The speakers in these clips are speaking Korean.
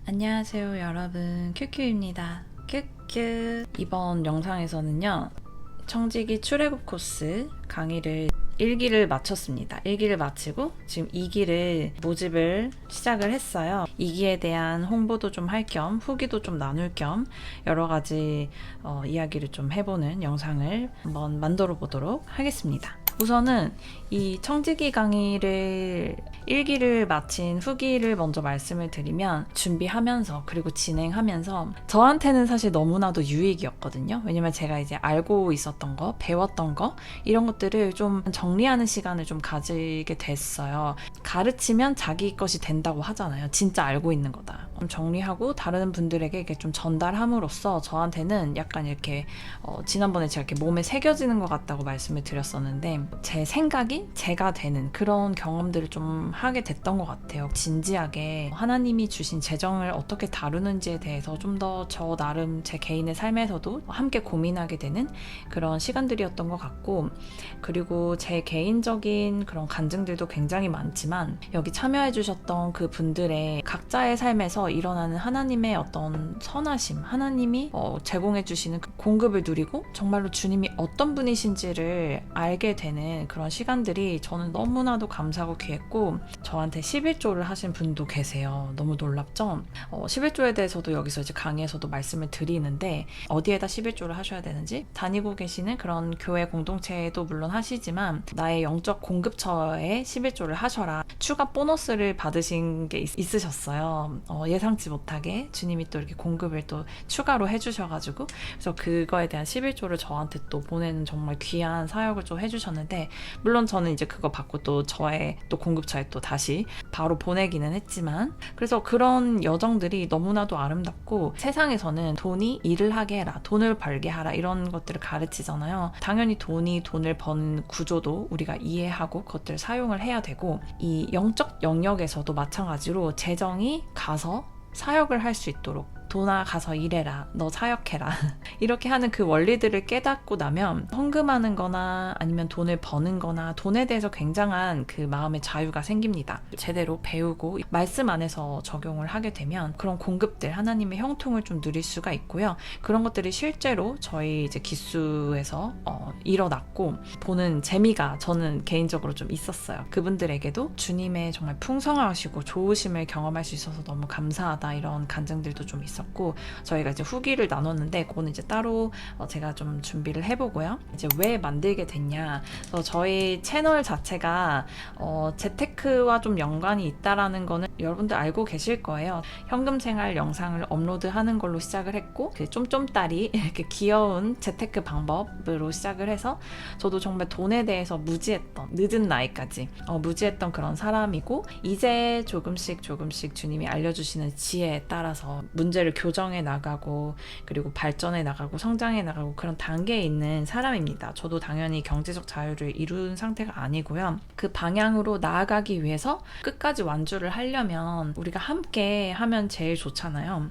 안녕하세요 여러분, 큐큐입니다. 큐큐. 이번 영상에서는요, 청지기 출애굽 코스 강의를 1기를 마쳤습니다. 1기를 마치고 지금 2기를 모집을 시작을 했어요. 2기에 대한 홍보도 좀 할 겸 후기도 좀 나눌 겸 여러 가지 이야기를 좀 해보는 영상을 한번 만들어 보도록 하겠습니다. 우선은 이 청지기 강의를 1기를 마친 후기를 먼저 말씀을 드리면, 준비하면서 그리고 진행하면서 저한테는 사실 너무나도 유익이었거든요. 왜냐면 제가 이제 알고 있었던 거, 배웠던 거, 이런 것들을 좀 정리하는 시간을 좀 가지게 됐어요. 가르치면 자기 것이 된다고 하잖아요. 진짜 알고 있는 거다. 정리하고 다른 분들에게 이렇게 좀 전달함으로써 저한테는 약간 이렇게 지난번에 제가 이렇게 몸에 새겨지는 것 같다고 말씀을 드렸었는데, 제 생각이 제가 되는 그런 경험들을 좀 하게 됐던 것 같아요. 진지하게 하나님이 주신 재정을 어떻게 다루는지에 대해서 좀 더 저 나름 제 개인의 삶에서도 함께 고민하게 되는 그런 시간들이었던 것 같고, 그리고 제 개인적인 그런 간증들도 굉장히 많지만, 여기 참여해 주셨던 그 분들의 각자의 삶에서 일어나는 하나님의 어떤 선하심, 하나님이 제공해 주시는 그 공급을 누리고 정말로 주님이 어떤 분이신지를 알게 되는 그런 시간들이 저는 너무나도 감사하고 귀했고, 저한테 11조를 하신 분도 계세요. 너무 놀랍죠? 11조에 대해서도 여기서 이제 강의에서도 말씀을 드리는데, 어디에다 11조를 하셔야 되는지, 다니고 계시는 그런 교회 공동체도 물론 하시지만 나의 영적 공급처에 11조를 하셔라. 추가 보너스를 받으신 게 있으셨어요. 예상치 못하게 주님이 또 이렇게 공급을 또 추가로 해주셔가지고, 그래서 그거에 대한 11조를 저한테 또 보내는 정말 귀한 사역을 좀 해주셨는데, 물론 저는 이제 그거 받고 또 저의 또 공급처에 또 다시 바로 보내기는 했지만, 그래서 그런 여정들이 너무나도 아름답고, 세상에서는 돈이 일을 하게 해라, 돈을 벌게 하라, 이런 것들을 가르치잖아요. 당연히 돈을 버는 구조도 우리가 이해하고 그것들을 사용을 해야 되고, 이 영적 영역에서도 마찬가지로 재정이 가서 사역을 할 수 있도록, 돈아 가서 일해라, 너 사역해라 이렇게 하는 그 원리들을 깨닫고 나면 헌금하는 거나 아니면 돈을 버는 거나 돈에 대해서 굉장한 그 마음의 자유가 생깁니다. 제대로 배우고 말씀 안에서 적용을 하게 되면 그런 공급들, 하나님의 형통을 좀 누릴 수가 있고요. 그런 것들이 실제로 저희 이제 기수에서 일어났고, 보는 재미가 저는 개인적으로 좀 있었어요. 그분들에게도 주님의 정말 풍성하시고 좋으심을 경험할 수 있어서 너무 감사하다, 이런 간증들도 좀 있었고, 저희가 이제 후기를 나눴는데 그거는 이제 따로 제가 좀 준비를 해보고요. 이제 왜 만들게 됐냐, 그래서 저희 채널 자체가 재테크와 좀 연관이 있다라는 거는 여러분들 알고 계실 거예요. 현금 생활 영상을 업로드하는 걸로 시작을 했고, 그 쫌쫌따리 이렇게 귀여운 재테크 방법으로 시작을 해서, 저도 정말 돈에 대해서 무지했던, 늦은 나이까지 무지했던 그런 사람이고, 이제 조금씩 주님이 알려주시는 지혜에 따라서 문제를 교정해 나가고, 그리고 발전해 나가고 성장해 나가고, 그런 단계에 있는 사람입니다. 저도 당연히 경제적 자유를 이룬 상태가 아니고요. 그 방향으로 나아가기 위해서 끝까지 완주를 하려면 우리가 함께 하면 제일 좋잖아요.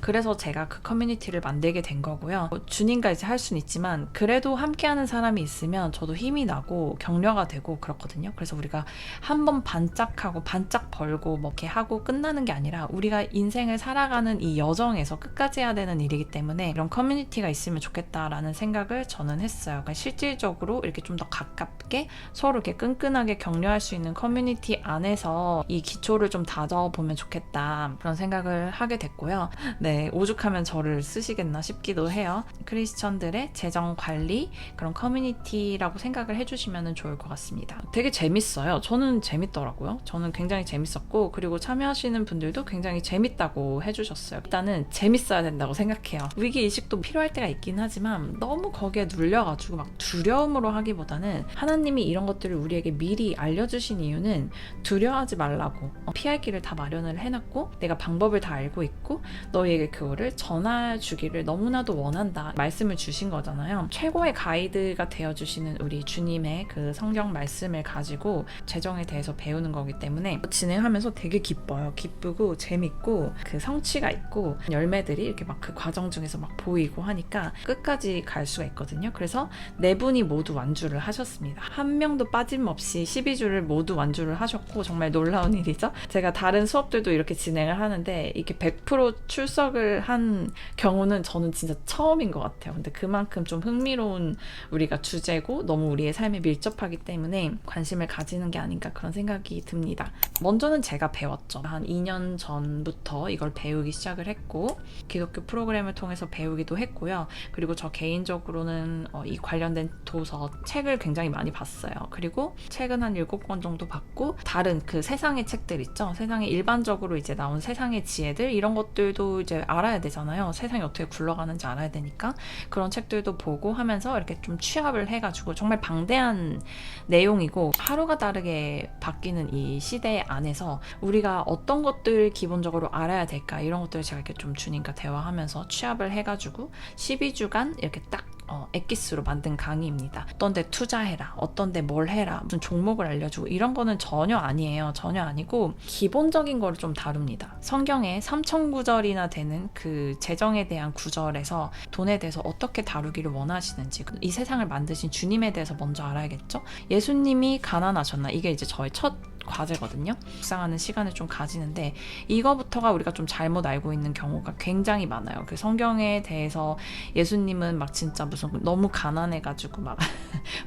그래서 제가 그 커뮤니티를 만들게 된 거고요. 주님과 이제 할 수는 있지만, 그래도 함께하는 사람이 있으면 저도 힘이 나고 격려가 되고 그렇거든요. 그래서 우리가 한번 반짝하고 반짝 벌고 뭐 이렇게 하고 끝나는 게 아니라, 우리가 인생을 살아가는 이 여정에서 끝까지 해야 되는 일이기 때문에 이런 커뮤니티가 있으면 좋겠다라는 생각을 저는 했어요. 그러니까 실질적으로 이렇게 좀 더 가깝게 서로 이렇게 끈끈하게 격려할 수 있는 커뮤니티 안에서 이 기초를 좀 다져보면 좋겠다, 그런 생각을 하게 됐고요. 네, 오죽하면 저를 쓰시겠나 싶기도 해요. 크리스천들의 재정 관리, 그런 커뮤니티라고 생각을 해주시면 좋을 것 같습니다. 되게 재밌어요. 저는 재밌더라고요. 저는 굉장히 재밌었고, 그리고 참여하시는 분들도 굉장히 재밌다고 해주셨어요. 일단은 재밌어야 된다고 생각해요. 위기의식도 필요할 때가 있긴 하지만 너무 거기에 눌려가지고 막 두려움으로 하기보다는, 하나님이 이런 것들을 우리에게 미리 알려주신 이유는 두려워하지 말라고, 피할 길을 다 마련을 해놨고 내가 방법을 다 알고 있고 너희에게 그거를 전해주기를 너무나도 원한다, 말씀을 주신 거잖아요. 최고의 가이드가 되어주시는 우리 주님의 그 성경 말씀을 가지고 재정에 대해서 배우는 거기 때문에 진행하면서 되게 기뻐요. 기쁘고 재밌고 그 성취가 있고, 있고 열매들이 이렇게 막 그 과정 중에서 막 보이고 하니까 끝까지 갈 수가 있거든요. 그래서 네 분이 모두 완주를 하셨습니다. 한 명도 빠짐없이 12주를 모두 완주를 하셨고 정말 놀라운 일이죠. 제가 다른 수업들도 이렇게 진행을 하는데 이게 100% 출석을 한 경우는 저는 진짜 처음인 것 같아요. 근데 그만큼 좀 흥미로운 우리가 주제고 너무 우리의 삶에 밀접하기 때문에 관심을 가지는 게 아닌가 그런 생각이 듭니다. 먼저는 제가 배웠죠. 한 2년 전부터 이걸 배우기 시작을 했고 기독교 프로그램을 통해서 배우기도 했고요. 그리고 저 개인적으로는 이 관련된 도서 책을 굉장히 많이 봤어요. 그리고 책은 한 7권 정도 봤고 다른 그 세상의 책들 있죠. 세상에 일반적으로 이제 나온 세상의 지혜들 이런 것들도 이제 알아야 되잖아요. 세상이 어떻게 굴러가는지 알아야 되니까 그런 책들도 보고 하면서 이렇게 좀 취합을 해가지고 정말 방대한 내용이고 하루가 다르게 바뀌는 이 시대 안에서 우리가 어떤 것들 기본적으로 알아야 될까 이런 것들을 제가 이렇게 좀 주님과 대화하면서 취합을 해가지고 12주간 이렇게 딱 엑기스로 만든 강의입니다. 어떤 데 투자해라, 어떤 데 뭘 해라, 무슨 종목을 알려주고 이런 거는 전혀 아니에요. 전혀 아니고 기본적인 거를 좀 다룹니다. 성경에 3,000구절이나 되는 그 재정에 대한 구절에서 돈에 대해서 어떻게 다루기를 원하시는지 이 세상을 만드신 주님에 대해서 먼저 알아야겠죠. 예수님이 가난하셨나? 이게 이제 저의 첫 과제거든요. 묵상하는 시간을 좀 가지는데 이거부터가 우리가 좀 잘못 알고 있는 경우가 굉장히 많아요. 그 성경에 대해서 예수님은 막 진짜 무슨 너무 가난해가지고 막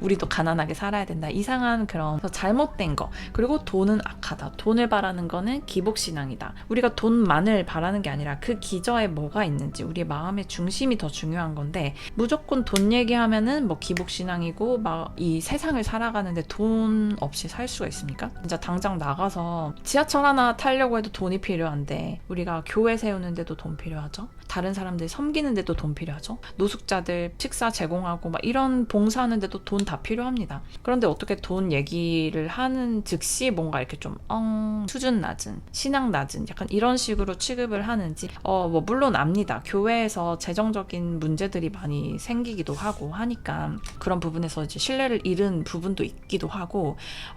우리도 가난하게 살아야 된다 이상한 그런 잘못된 거 그리고 돈은 악하다 돈을 바라는 거는 기복신앙이다 우리가 돈만을 바라는 게 아니라 그 기저에 뭐가 있는지 우리의 마음의 중심이 더 중요한 건데 무조건 돈 얘기하면은 뭐 기복신앙이고 막 이 세상을 살아가는데 돈 없이 살 수가 있습니까? 진짜 당장 나가서 지하철 하나 타려고 해도 돈이 필요한데 우리가 교회 세우는데도 돈 필요하죠. 다른 사람들 섬기는데도 돈 필요하죠. 노숙자들 식사 제공하고 막 이런 봉사하는데도 돈 다 필요합니다. 그런데 어떻게 돈 얘기를 하는 즉시 뭔가 이렇게 좀 수준 낮은 신앙 낮은 약간 이런 식으로 취급을 하는지 뭐 물론 압니다. 교회에서 재정적인 문제들이 많이 생기기도 하고 하니까 그런 부분에서 이제 신뢰를 잃은 부분도 있기도 하고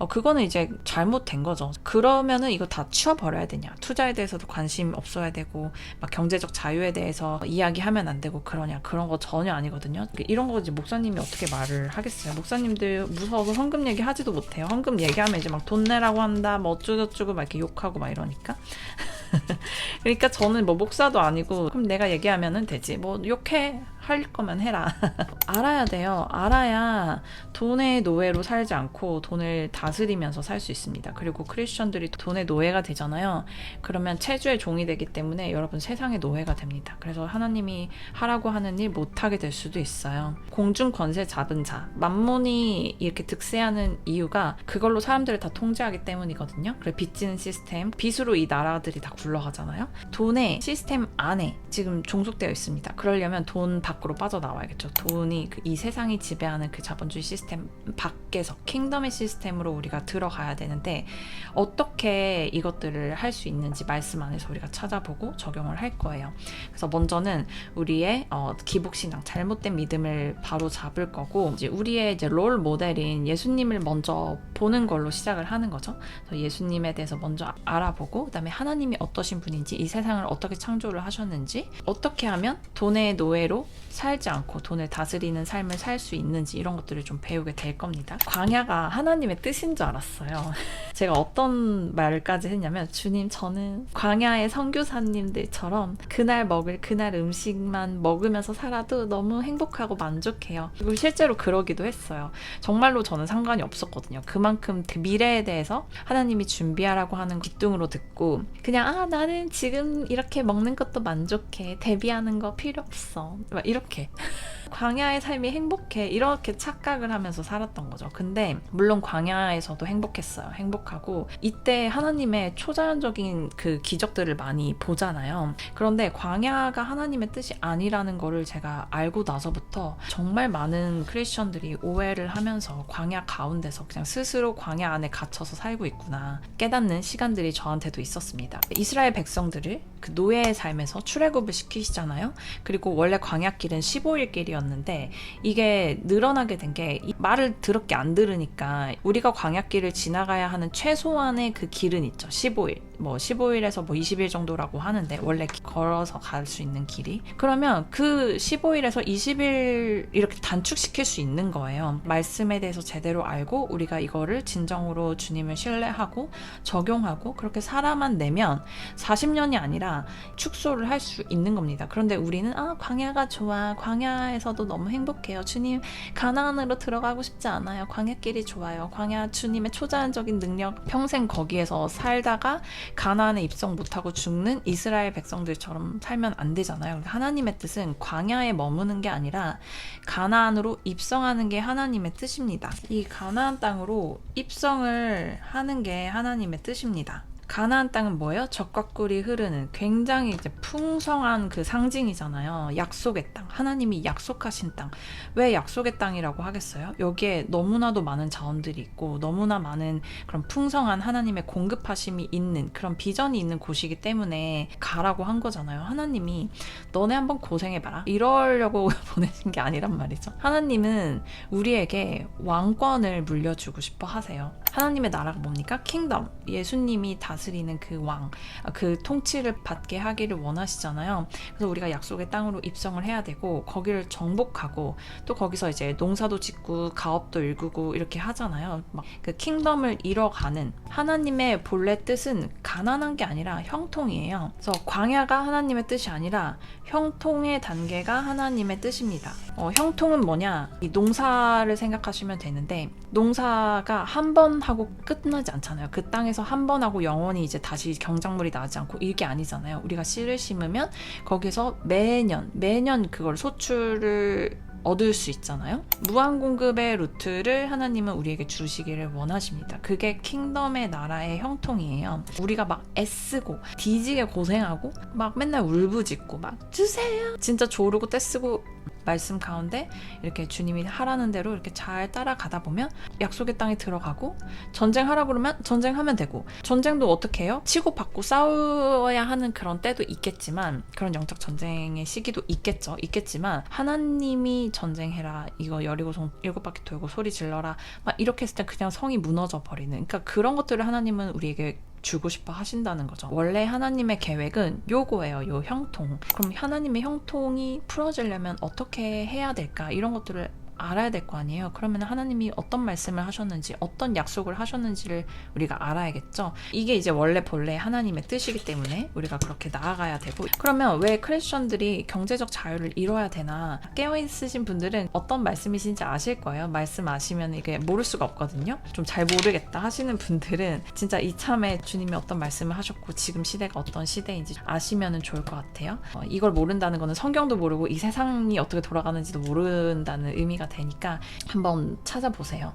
그거는 이제 잘못된 거죠. 그러면은 이거 다 치워버려야 되냐. 투자에 대해서도 관심 없어야 되고 막 경제적 자유에 대해서 이야기하면 안 되고 그러냐. 그런 거 전혀 아니거든요. 이런 거 이제 목사님이 어떻게 말을 하겠어요. 목사님들 무서워서 헌금 얘기 하지도 못해요. 헌금 얘기하면 이제 막 돈 내라고 한다 뭐 어쩌고저쩌고 막 이렇게 욕하고 막 이러니까 그러니까 저는 뭐 목사도 아니고 그럼 내가 얘기하면은 되지 뭐 욕해 할 거면 해라. 알아야 돼요. 알아야 돈의 노예로 살지 않고 돈을 다스리면서 살 수 있습니다. 그리고 크리스천들이 돈의 노예가 되잖아요. 그러면 체주의 종이 되기 때문에 여러분 세상의 노예가 됩니다. 그래서 하나님이 하라고 하는 일 못하게 될 수도 있어요. 공중 권세 잡은 자 만몬이 이렇게 득세하는 이유가 그걸로 사람들을 다 통제하기 때문이거든요. 그래 빚지는 시스템 빚으로 이 나라들이 다 굴러가잖아요. 돈의 시스템 안에 지금 종속되어 있습니다. 그러려면 돈 밖으로 빠져나와야겠죠. 돈이 이 세상이 지배하는 그 자본주의 시스템 밖에서 킹덤의 시스템으로 우리가 들어가야 되는데 어떻게 이것들을 할 수 있는지 말씀 안에서 우리가 찾아보고 적용을 할 거예요. 그래서 먼저는 우리의 기복신앙 잘못된 믿음을 바로 잡을 거고 이제 우리의 이제 롤 모델인 예수님을 먼저 보는 걸로 시작을 하는 거죠. 그래서 예수님에 대해서 먼저 알아보고 그다음에 하나님이 어떠신 분인지 이 세상을 어떻게 창조를 하셨는지 어떻게 하면 돈의 노예로 살지 않고 돈을 다스리는 삶을 살 수 있는지 이런 것들을 좀 배우게 될 겁니다. 광야가 하나님의 뜻인 줄 알았어요. 제가 어떤 말까지 했냐면 주님 저는 광야의 선교사님들처럼 그날 먹을 그날 음식만 먹으면서 살아도 너무 행복하고 만족해요. 그리고 실제로 그러기도 했어요. 정말로 저는 상관이 없었거든요. 그만큼 그 미래에 대해서 하나님이 준비하라고 하는 기둥으로 듣고 그냥 나는 지금 이렇게 먹는 것도 만족해. 대비하는 거 필요 없어. 막 이렇게 광야의 삶이 행복해 이렇게 착각을 하면서 살았던 거죠. 근데 물론 광야에서도 행복했어요. 행복하고 이때 하나님의 초자연적인 그 기적들을 많이 보잖아요. 그런데 광야가 하나님의 뜻이 아니라는 거를 제가 알고 나서부터 정말 많은 크리스천들이 오해를 하면서 광야 가운데서 그냥 스스로 광야 안에 갇혀서 살고 있구나 깨닫는 시간들이 저한테도 있었습니다. 이스라엘 백성들을 그 노예의 삶에서 출애굽을 시키시잖아요. 그리고 원래 광야길은 15일 길이었는데 이게 늘어나게 된 게 말을 더럽게 안 들으니까 우리가 광야길을 지나가야 하는 최소한의 그 길은 있죠. 15일. 뭐 15일에서 뭐 20일 정도라고 하는데 원래 걸어서 갈 수 있는 길이 그러면 그 15일에서 20일 이렇게 단축시킬 수 있는 거예요. 말씀에 대해서 제대로 알고 우리가 이거를 진정으로 주님을 신뢰하고 적용하고 그렇게 살아만 내면 40년이 아니라 축소를 할 수 있는 겁니다. 그런데 우리는 광야가 좋아. 광야에서도 너무 행복해요. 주님 가나안으로 들어가고 싶지 않아요. 광야길이 좋아요. 광야 주님의 초자연적인 능력 평생 거기에서 살다가 가나안에 입성 못하고 죽는 이스라엘 백성들처럼 살면 안 되잖아요. 하나님의 뜻은 광야에 머무는 게 아니라 가나안으로 입성하는 게 하나님의 뜻입니다. 이 가나안 땅으로 입성을 하는 게 하나님의 뜻입니다. 가나안 땅은 뭐예요? 젖과 꿀이 흐르는 굉장히 이제 풍성한 그 상징이잖아요. 약속의 땅. 하나님이 약속하신 땅. 왜 약속의 땅이라고 하겠어요? 여기에 너무나도 많은 자원들이 있고 너무나 많은 그런 풍성한 하나님의 공급하심이 있는 그런 비전이 있는 곳이기 때문에 가라고 한 거잖아요. 하나님이 너네 한번 고생해봐라. 이러려고 보내신 게 아니란 말이죠. 하나님은 우리에게 왕권을 물려주고 싶어 하세요. 하나님의 나라가 뭡니까? 킹덤. 예수님이 다스리는 그 왕, 그 통치를 받게 하기를 원하시잖아요. 그래서 우리가 약속의 땅으로 입성을 해야 되고 거기를 정복하고 또 거기서 이제 농사도 짓고 가업도 일구고 이렇게 하잖아요. 막 그 킹덤을 이뤄가는 하나님의 본래 뜻은 가난한 게 아니라 형통이에요. 그래서 광야가 하나님의 뜻이 아니라 형통의 단계가 하나님의 뜻입니다. 형통은 뭐냐? 이 농사를 생각하시면 되는데 농사가 한 번 하고 끝나지 않잖아요. 그 땅에서 한 번 하고 영원히 이제 다시 경작물이 나지 않고 이게 아니잖아요. 우리가 씨를 심으면 거기서 매년 그걸 소출을 얻을 수 있잖아요. 무한 공급의 루트를 하나님은 우리에게 주시기를 원하십니다. 그게 킹덤의 나라의 형통이에요. 우리가 막 애쓰고 뒤지게 고생하고 막 맨날 울부짖고 막 주세요 진짜 조르고 떼쓰고 말씀 가운데 이렇게 주님이 하라는 대로 이렇게 잘 따라가다 보면 약속의 땅에 들어가고 전쟁하라 그러면 전쟁하면 되고 전쟁도 어떻게 해요? 치고받고 싸워야 하는 그런 때도 있겠지만 그런 영적 전쟁의 시기도 있겠지만 하나님이 전쟁해라 이거 여리고성 7바퀴 돌고 소리 질러라 막 이렇게 했을 때 그냥 성이 무너져 버리는 그러니까 그런 것들을 하나님은 우리에게 주고 싶어 하신다는 거죠. 원래 하나님의 계획은 요거예요. 요 형통. 그럼 하나님의 형통이 풀어지려면 어떻게 해야 될까? 이런 것들을 알아야 될 거 아니에요. 그러면 하나님이 어떤 말씀을 하셨는지 어떤 약속을 하셨는지를 우리가 알아야겠죠. 이게 이제 원래 본래 하나님의 뜻이기 때문에 우리가 그렇게 나아가야 되고 그러면 왜 크리스천들이 경제적 자유를 이뤄야 되나 깨어있으신 분들은 어떤 말씀이신지 아실 거예요. 말씀 아시면 이게 모를 수가 없거든요. 좀 잘 모르겠다 하시는 분들은 진짜 이참에 주님이 어떤 말씀을 하셨고 지금 시대가 어떤 시대인지 아시면 좋을 것 같아요. 이걸 모른다는 거는 성경도 모르고 이 세상이 어떻게 돌아가는지도 모른다는 의미가 되니까 한번 찾아보세요.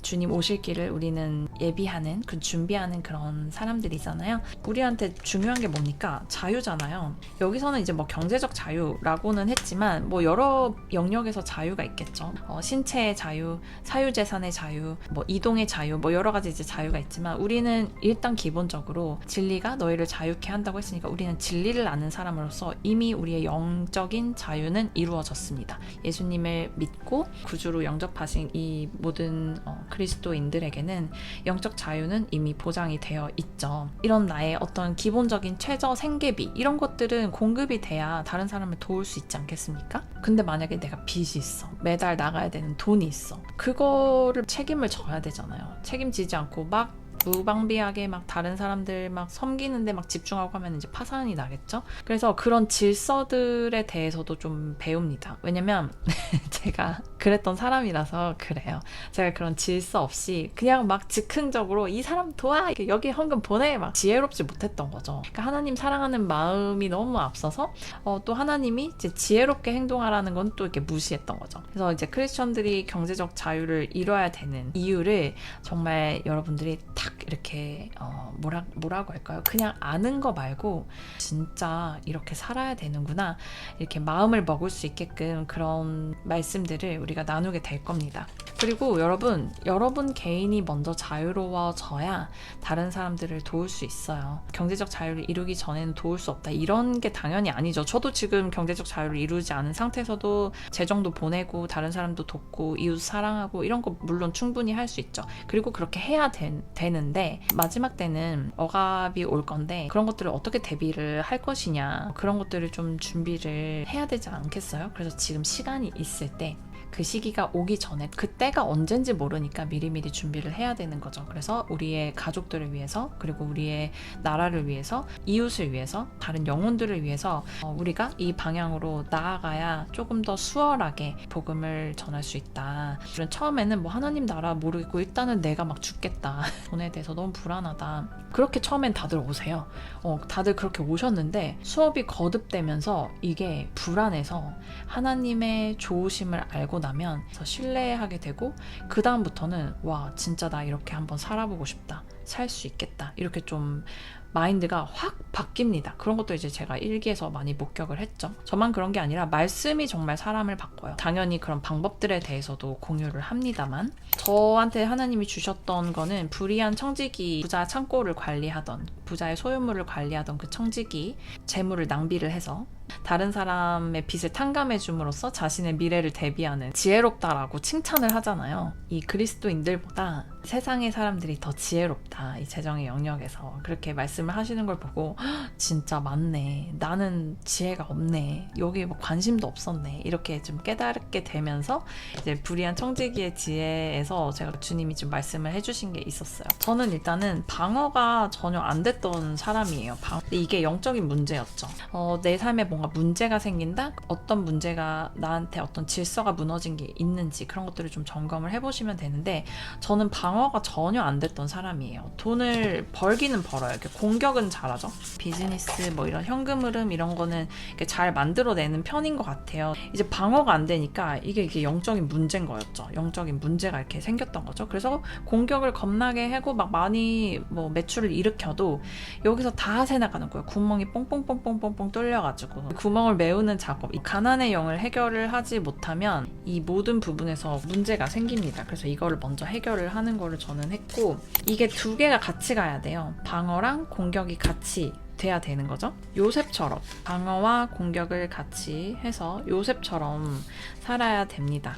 주님 오실 길을 우리는 예비하는 준비하는 그런 사람들이잖아요. 우리한테 중요한 게 뭡니까? 자유잖아요. 여기서는 이제 뭐 경제적 자유라고는 했지만 뭐 여러 영역에서 자유가 있겠죠. 신체의 자유, 사유재산의 자유, 뭐 이동의 자유, 뭐 여러 가지 이제 자유가 있지만 우리는 일단 기본적으로 진리가 너희를 자유케 한다고 했으니까 우리는 진리를 아는 사람으로서 이미 우리의 영적인 자유는 이루어졌습니다. 예수님을 믿고 구주로 영접하신 이 모든 그리스도인들에게는 영적 자유는 이미 보장이 되어 있죠. 이런 나의 어떤 기본적인 최저 생계비 이런 것들은 공급이 돼야 다른 사람을 도울 수 있지 않겠습니까? 근데 만약에 내가 빚이 있어. 매달 나가야 되는 돈이 있어. 그거를 책임을 져야 되잖아요. 책임지지 않고 막 무방비하게 막 다른 사람들 막 섬기는데 막 집중하고 하면 이제 파산이 나겠죠? 그래서 그런 질서들에 대해서도 좀 배웁니다. 왜냐면 제가 그랬던 사람이라서 그래요. 제가 그런 질서 없이 그냥 막 즉흥적으로 이 사람 도와! 여기 헌금 보내! 막 지혜롭지 못했던 거죠. 그러니까 하나님 사랑하는 마음이 너무 앞서서 또 하나님이 이제 지혜롭게 행동하라는 건 또 이렇게 무시했던 거죠. 그래서 이제 크리스천들이 경제적 자유를 이뤄야 되는 이유를 정말 여러분들이 딱 이렇게 뭐라고 할까요? 그냥 아는 거 말고 진짜 이렇게 살아야 되는구나 이렇게 마음을 먹을 수 있게끔 그런 말씀들을 우리가 나누게 될 겁니다. 그리고 여러분 개인이 먼저 자유로워져야 다른 사람들을 도울 수 있어요. 경제적 자유를 이루기 전에는 도울 수 없다 이런 게 당연히 아니죠. 저도 지금 경제적 자유를 이루지 않은 상태에서도 재정도 보내고 다른 사람도 돕고 이웃 사랑하고 이런 거 물론 충분히 할 수 있죠. 그리고 그렇게 해야 되는데 했는데 마지막 때는 억압이 올 건데 그런 것들을 어떻게 대비를 할 것이냐, 그런 것들을 좀 준비를 해야 되지 않겠어요? 그래서 지금 시간이 있을 때, 그 시기가 오기 전에, 그때가 언젠지 모르니까 미리미리 준비를 해야 되는 거죠. 그래서 우리의 가족들을 위해서, 그리고 우리의 나라를 위해서, 이웃을 위해서, 다른 영혼들을 위해서 우리가 이 방향으로 나아가야 조금 더 수월하게 복음을 전할 수 있다. 처음에는 뭐 하나님 나라 모르겠고 일단은 내가 막 죽겠다, 돈에 대해서 너무 불안하다, 그렇게 처음엔 다들 오세요. 다들 그렇게 오셨는데 수업이 거듭되면서 이게 불안해서 하나님의 좋으심을 알고 나면 신뢰하게 되고, 그 다음부터는 와 진짜 나 이렇게 한번 살아보고 싶다, 살 수 있겠다, 이렇게 좀 마인드가 확 바뀝니다. 그런 것도 이제 제가 일기에서 많이 목격을 했죠. 저만 그런 게 아니라 말씀이 정말 사람을 바꿔요. 당연히 그런 방법들에 대해서도 공유를 합니다만, 저한테 하나님이 주셨던 거는 불의한 청지기, 부자 창고를 관리하던, 부자의 소유물을 관리하던 그 청지기, 재물을 낭비를 해서 다른 사람의 빚을 탕감해 줌으로써 자신의 미래를 대비하는, 지혜롭다라고 칭찬을 하잖아요. 이 그리스도인들보다 세상의 사람들이 더 지혜롭다, 이 재정의 영역에서. 그렇게 말씀을 하시는 걸 보고 진짜 맞네, 나는 지혜가 없네, 여기 뭐 관심도 없었네, 이렇게 좀 깨닫게 되면서 이제 불의한 청지기의 지혜에서 제가 주님이 좀 말씀을 해주신 게 있었어요. 저는 일단은 방어가 전혀 안 됐던 사람이에요. 근데 이게 영적인 문제였죠. 내 삶에 뭔가 문제가 생긴다? 어떤 문제가, 나한테 어떤 질서가 무너진 게 있는지 그런 것들을 좀 점검을 해보시면 되는데, 저는 방어가 전혀 안 됐던 사람이에요. 돈을 벌기는 벌어요. 이렇게 공격은 잘하죠. 비즈니스 뭐 이런 현금 흐름 이런 거는 이렇게 잘 만들어내는 편인 것 같아요. 이제 방어가 안 되니까 이게 영적인 문제인 거였죠. 영적인 문제가 이렇게 생겼던 거죠. 그래서 공격을 겁나게 하고 막 많이 뭐 매출을 일으켜도 여기서 다 새나가는 거예요. 구멍이 뽕뽕뽕뽕뽕뽕 뚫려가지고 구멍을 메우는 작업, 이 가난의 영을 해결을 하지 못하면 이 모든 부분에서 문제가 생깁니다. 그래서 이거를 먼저 해결을 하는 거를 저는 했고, 이게 두 개가 같이 가야 돼요. 방어랑 공격이 같이 돼야 되는 거죠. 요셉처럼 방어와 공격을 같이 해서 요셉처럼 살아야 됩니다.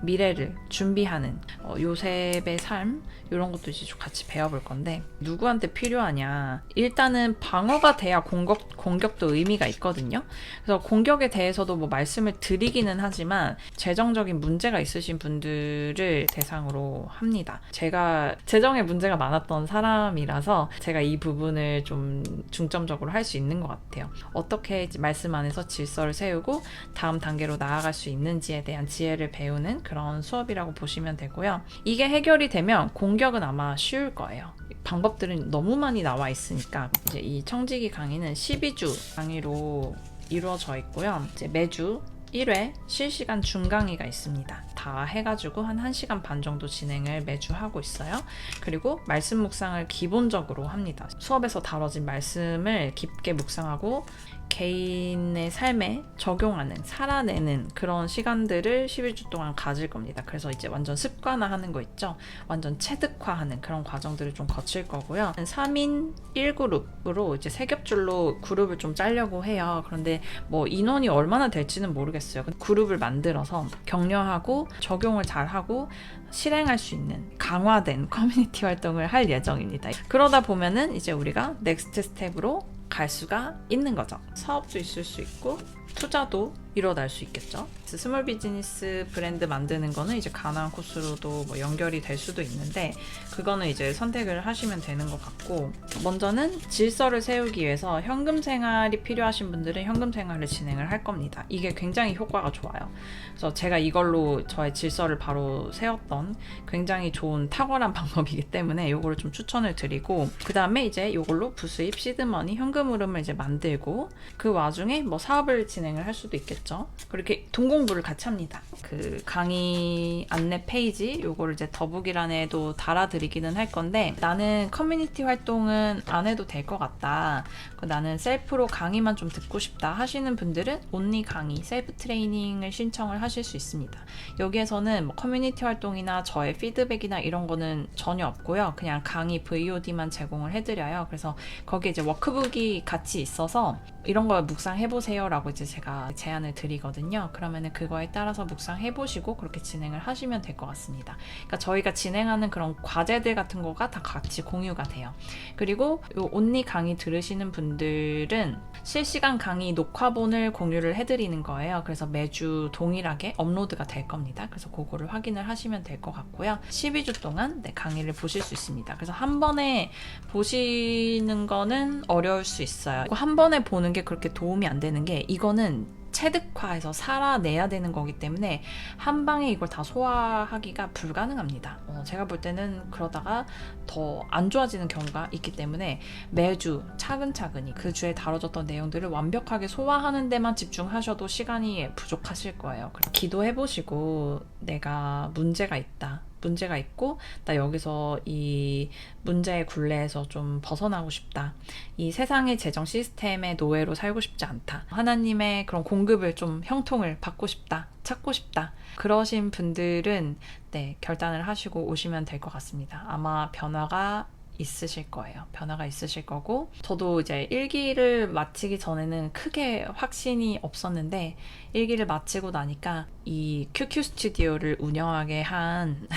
미래를 준비하는 요셉의 삶, 이런 것도 이제 같이 배워볼 건데, 누구한테 필요하냐, 일단은 방어가 돼야 공격도 의미가 있거든요. 그래서 공격에 대해서도 뭐 말씀을 드리기는 하지만 재정적인 문제가 있으신 분들을 대상으로 합니다. 제가 재정에 문제가 많았던 사람이라서 제가 이 부분을 좀 중점적으로 할 수 있는 것 같아요. 어떻게 말씀 안에서 질서를 세우고 다음 단계로 나아갈 수 있는지에 대한 지혜를 배우는 그런 수업이라고 보시면 되고요. 이게 해결이 되면 공격은 아마 쉬울 거예요. 방법들은 너무 많이 나와 있으니까. 이제 이 청지기 강의는 12주 강의로 이루어져 있고요. 이제 매주 1회 실시간 중강의가 있습니다. 다 해가지고 한 1시간 반 정도 진행을 매주 하고 있어요. 그리고 말씀 묵상을 기본적으로 합니다. 수업에서 다뤄진 말씀을 깊게 묵상하고 개인의 삶에 적용하는, 살아내는 그런 시간들을 11주 동안 가질 겁니다. 그래서 이제 완전 습관화하는 거 있죠? 완전 체득화하는 그런 과정들을 좀 거칠 거고요. 3인 1그룹으로 이제 세 겹줄로 그룹을 좀 짜려고 해요. 그런데 뭐 인원이 얼마나 될지는 모르겠어요. 그룹을 만들어서 격려하고 적용을 잘하고 실행할 수 있는 강화된 커뮤니티 활동을 할 예정입니다. 그러다 보면은 이제 우리가 넥스트 스텝으로 갈 수가 있는 거죠. 사업도 있을 수 있고 투자도 일어날 수 있겠죠. 스몰 비즈니스 브랜드 만드는 거는 이제 가나안 코스로도 뭐 연결이 될 수도 있는데, 그거는 이제 선택을 하시면 되는 것 같고, 먼저는 질서를 세우기 위해서 현금 생활이 필요하신 분들은 현금 생활을 진행을 할 겁니다. 이게 굉장히 효과가 좋아요. 그래서 제가 이걸로 저의 질서를 바로 세웠던 굉장히 좋은 탁월한 방법이기 때문에 이거를 좀 추천을 드리고, 그 다음에 이제 이걸로 부수입, 시드머니, 현금 흐름을 이제 만들고, 그 와중에 뭐 사업을 진행을 할 수도 있겠죠. 그렇게 동공부를 같이 합니다. 그 강의 안내 페이지 요거를 이제 더보기란에도 달아드리기는 할 건데, 나는 커뮤니티 활동은 안 해도 될 것 같다, 나는 셀프로 강의만 좀 듣고 싶다 하시는 분들은 온리 강의, 셀프 트레이닝을 신청을 하실 수 있습니다. 여기에서는 뭐 커뮤니티 활동이나 저의 피드백이나 이런 거는 전혀 없고요. 그냥 강의 VOD만 제공을 해드려요. 그래서 거기에 이제 워크북이 같이 있어서 이런 걸 묵상해보세요 라고 이제 제가 제안을 드리거든요. 그러면은 그거에 따라서 묵상해보시고 그렇게 진행을 하시면 될 것 같습니다. 그러니까 저희가 진행하는 그런 과제들 같은 거가 다 같이 공유가 돼요. 그리고 이 온리 강의 들으시는 분들은 실시간 강의 녹화본을 공유를 해드리는 거예요. 그래서 매주 동일하게 업로드가 될 겁니다. 그래서 그거를 확인을 하시면 될 것 같고요. 12주 동안 네, 강의를 보실 수 있습니다. 그래서 한 번에 보시는 거는 어려울 수 있어요. 한 번에 보는 게 그렇게 도움이 안 되는 게 이거는 체득화해서 살아내야 되는 거기 때문에 한 방에 이걸 다 소화하기가 불가능합니다. 제가 볼 때는 그러다가 더 안 좋아지는 경우가 있기 때문에 매주 차근차근히 그 주에 다뤄졌던 내용들을 완벽하게 소화하는 데만 집중하셔도 시간이 부족하실 거예요. 기도해보시고 내가 문제가 있고 나 여기서 이 문제의 굴레에서 좀 벗어나고 싶다. 이 세상의 재정 시스템의 노예로 살고 싶지 않다. 하나님의 그런 공급을 좀 형통을 받고 싶다. 찾고 싶다. 그러신 분들은 네, 결단을 하시고 오시면 될 것 같습니다. 아마 변화가 있으실 거예요. 변화가 있으실 거고 저도 이제 1기를 마치기 전에는 크게 확신이 없었는데 1기를 마치고 나니까 이 QQ 스튜디오를 운영하게 한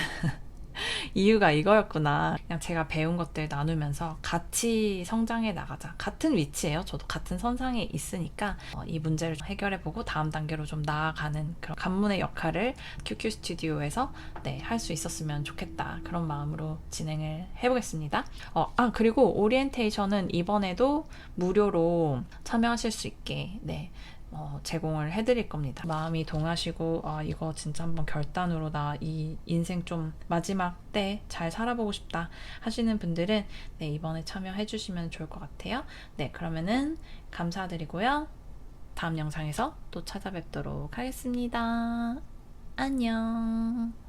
이유가 이거였구나. 그냥 제가 배운 것들 나누면서 같이 성장해 나가자. 같은 위치예요. 저도 같은 선상에 있으니까 이 문제를 해결해보고 다음 단계로 좀 나아가는 그런 간문의 역할을 QQ 스튜디오에서 네, 할 수 있었으면 좋겠다. 그런 마음으로 진행을 해보겠습니다. 그리고 오리엔테이션은 이번에도 무료로 참여하실 수 있게 네, 제공을 해드릴 겁니다. 마음이 동하시고 이거 진짜 한번 결단으로 나 이 인생 좀 마지막 때 잘 살아보고 싶다 하시는 분들은 네, 이번에 참여해 주시면 좋을 것 같아요. 네, 그러면은 감사드리고요. 다음 영상에서 또 찾아뵙도록 하겠습니다. 안녕.